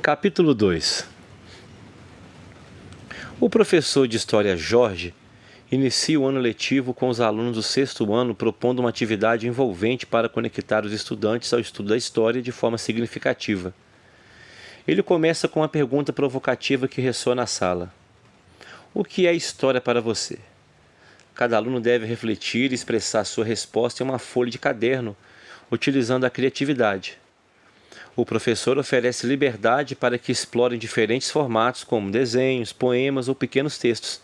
Capítulo 2. O professor de História Jorge inicia o ano letivo com os alunos do sexto ano propondo uma atividade envolvente para conectar os estudantes ao estudo da história de forma significativa. Ele começa com uma pergunta provocativa que ressoa na sala. O que é história para você? Cada aluno deve refletir e expressar sua resposta em uma folha de caderno, utilizando a criatividade. O professor oferece liberdade para que explorem diferentes formatos, como desenhos, poemas ou pequenos textos,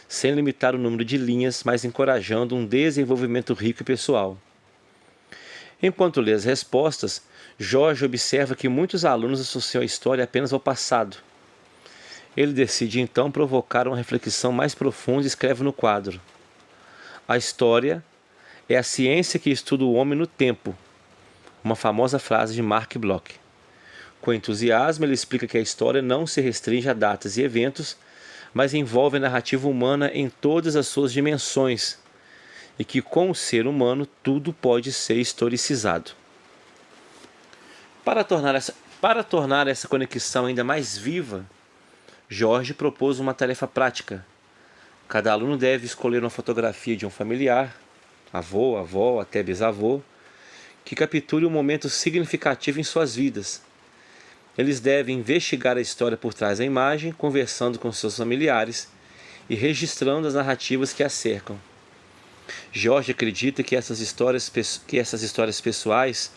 sem limitar o número de linhas, mas encorajando um desenvolvimento rico e pessoal. Enquanto lê as respostas, Jorge observa que muitos alunos associam a história apenas ao passado. Ele decide então provocar uma reflexão mais profunda e escreve no quadro: A história é a ciência que estuda o homem no tempo. Uma famosa frase de Mark Bloch. Com entusiasmo, ele explica que a história não se restringe a datas e eventos, mas envolve a narrativa humana em todas as suas dimensões, e que com o ser humano tudo pode ser historicizado. Para tornar essa conexão ainda mais viva, Jorge propôs uma tarefa prática. Cada aluno deve escolher uma fotografia de um familiar, avô, avó, até bisavô, que capture um momento significativo em suas vidas. Eles devem investigar a história por trás da imagem, conversando com seus familiares e registrando as narrativas que a cercam. Jorge acredita que essas histórias pessoais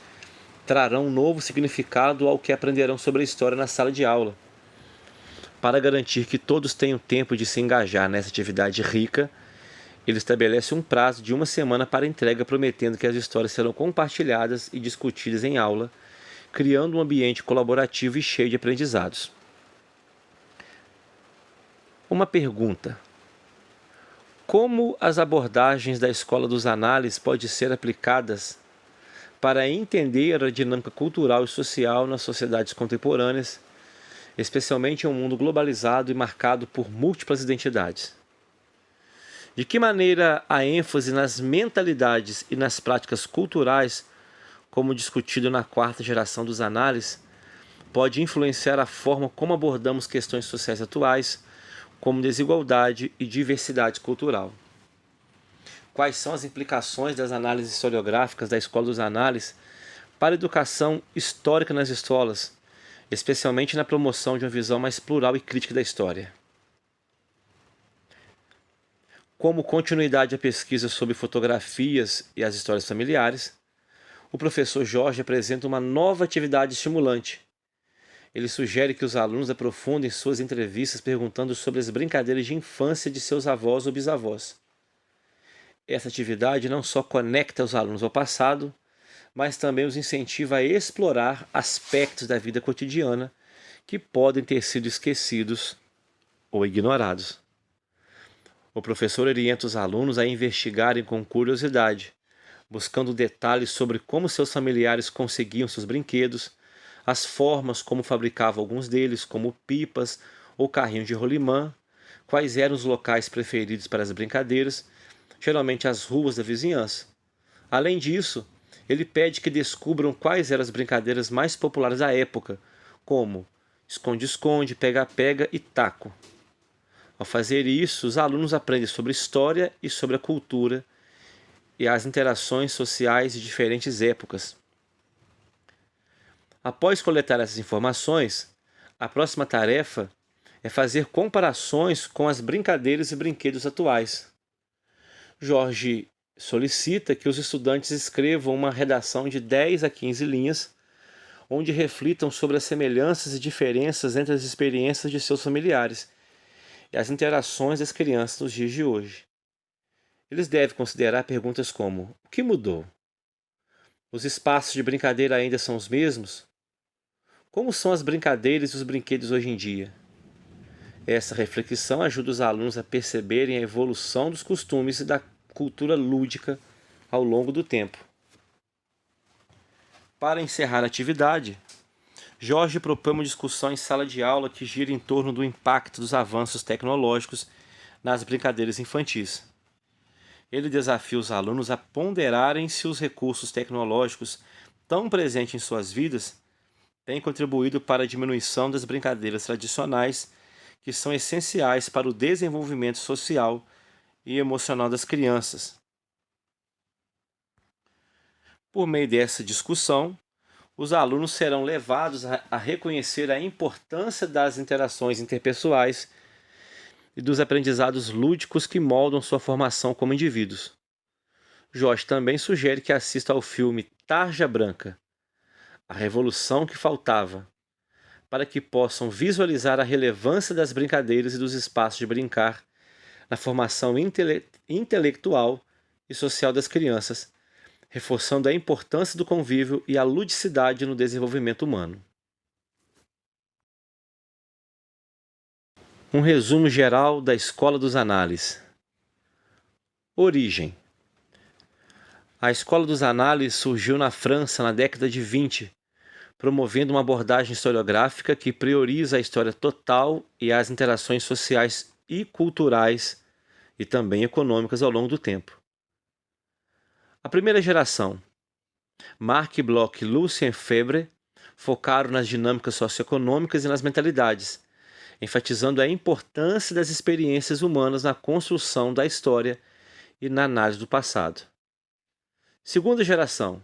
trarão um novo significado ao que aprenderão sobre a história na sala de aula. Para garantir que todos tenham tempo de se engajar nessa atividade rica, ele estabelece um prazo de 1 semana para entrega, prometendo que as histórias serão compartilhadas e discutidas em aula, criando um ambiente colaborativo e cheio de aprendizados. Uma pergunta: como as abordagens da Escola dos Análises podem ser aplicadas para entender a dinâmica cultural e social nas sociedades contemporâneas, especialmente em um mundo globalizado e marcado por múltiplas identidades? De que maneira a ênfase nas mentalidades e nas práticas culturais, como discutido na quarta geração dos análises, pode influenciar a forma como abordamos questões sociais atuais, como desigualdade e diversidade cultural? Quais são as implicações das análises historiográficas da Escola dos Análises para a educação histórica nas escolas, especialmente na promoção de uma visão mais plural e crítica da história? Como continuidade à pesquisa sobre fotografias e as histórias familiares, o professor Jorge apresenta uma nova atividade estimulante. Ele sugere que os alunos aprofundem suas entrevistas perguntando sobre as brincadeiras de infância de seus avós ou bisavós. Essa atividade não só conecta os alunos ao passado, mas também os incentiva a explorar aspectos da vida cotidiana que podem ter sido esquecidos ou ignorados. O professor orienta os alunos a investigarem com curiosidade, buscando detalhes sobre como seus familiares conseguiam seus brinquedos, as formas como fabricavam alguns deles, como pipas ou carrinhos de rolimã, quais eram os locais preferidos para as brincadeiras, geralmente as ruas da vizinhança. Além disso, ele pede que descubram quais eram as brincadeiras mais populares da época, como esconde-esconde, pega-pega e taco. Ao fazer isso, os alunos aprendem sobre história e sobre a cultura e as interações sociais de diferentes épocas. Após coletar essas informações, a próxima tarefa é fazer comparações com as brincadeiras e brinquedos atuais. Jorge solicita que os estudantes escrevam uma redação de 10 a 15 linhas, onde reflitam sobre as semelhanças e diferenças entre as experiências de seus familiares e as interações das crianças nos dias de hoje. Eles devem considerar perguntas como: o que mudou? Os espaços de brincadeira ainda são os mesmos? Como são as brincadeiras e os brinquedos hoje em dia? Essa reflexão ajuda os alunos a perceberem a evolução dos costumes e da cultura lúdica ao longo do tempo. Para encerrar a atividade, Jorge propõe uma discussão em sala de aula que gira em torno do impacto dos avanços tecnológicos nas brincadeiras infantis. Ele desafia os alunos a ponderarem se os recursos tecnológicos tão presentes em suas vidas tem contribuído para a diminuição das brincadeiras tradicionais, que são essenciais para o desenvolvimento social e emocional das crianças. Por meio dessa discussão, os alunos serão levados a reconhecer a importância das interações interpessoais e dos aprendizados lúdicos que moldam sua formação como indivíduos. Jorge também sugere que assista ao filme Tarja Branca, A Revolução que Faltava, para que possam visualizar a relevância das brincadeiras e dos espaços de brincar na formação intelectual e social das crianças, reforçando a importância do convívio e a ludicidade no desenvolvimento humano. Um resumo geral da Escola dos Análises. Origem. A Escola dos Análises surgiu na França na década de 20, promovendo uma abordagem historiográfica que prioriza a história total e as interações sociais e culturais e também econômicas ao longo do tempo. A primeira geração, Marc Bloch e Lucien Febvre, focaram nas dinâmicas socioeconômicas e nas mentalidades, enfatizando a importância das experiências humanas na construção da história e na análise do passado. Segunda geração,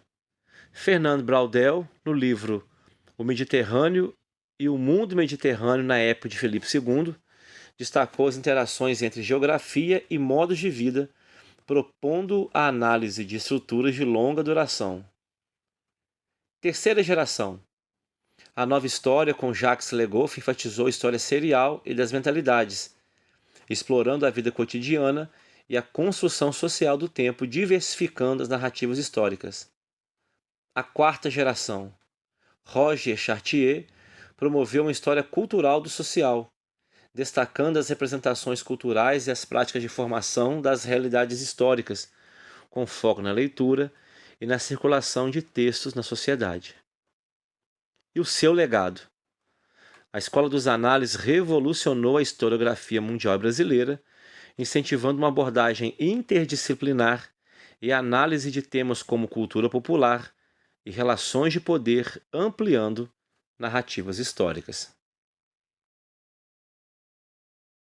Fernand Braudel, no livro O Mediterrâneo e o Mundo Mediterrâneo na época de Filipe II, destacou as interações entre geografia e modos de vida, propondo a análise de estruturas de longa duração. Terceira geração, a Nova História com Jacques Le Goff enfatizou a história serial e das mentalidades, explorando a vida cotidiana e a construção social do tempo, diversificando as narrativas históricas. A quarta geração, Roger Chartier, promoveu uma história cultural do social, destacando as representações culturais e as práticas de formação das realidades históricas, com foco na leitura e na circulação de textos na sociedade. E o seu legado. A Escola dos Análises revolucionou a historiografia mundial brasileira, incentivando uma abordagem interdisciplinar e análise de temas como cultura popular e relações de poder, ampliando narrativas históricas.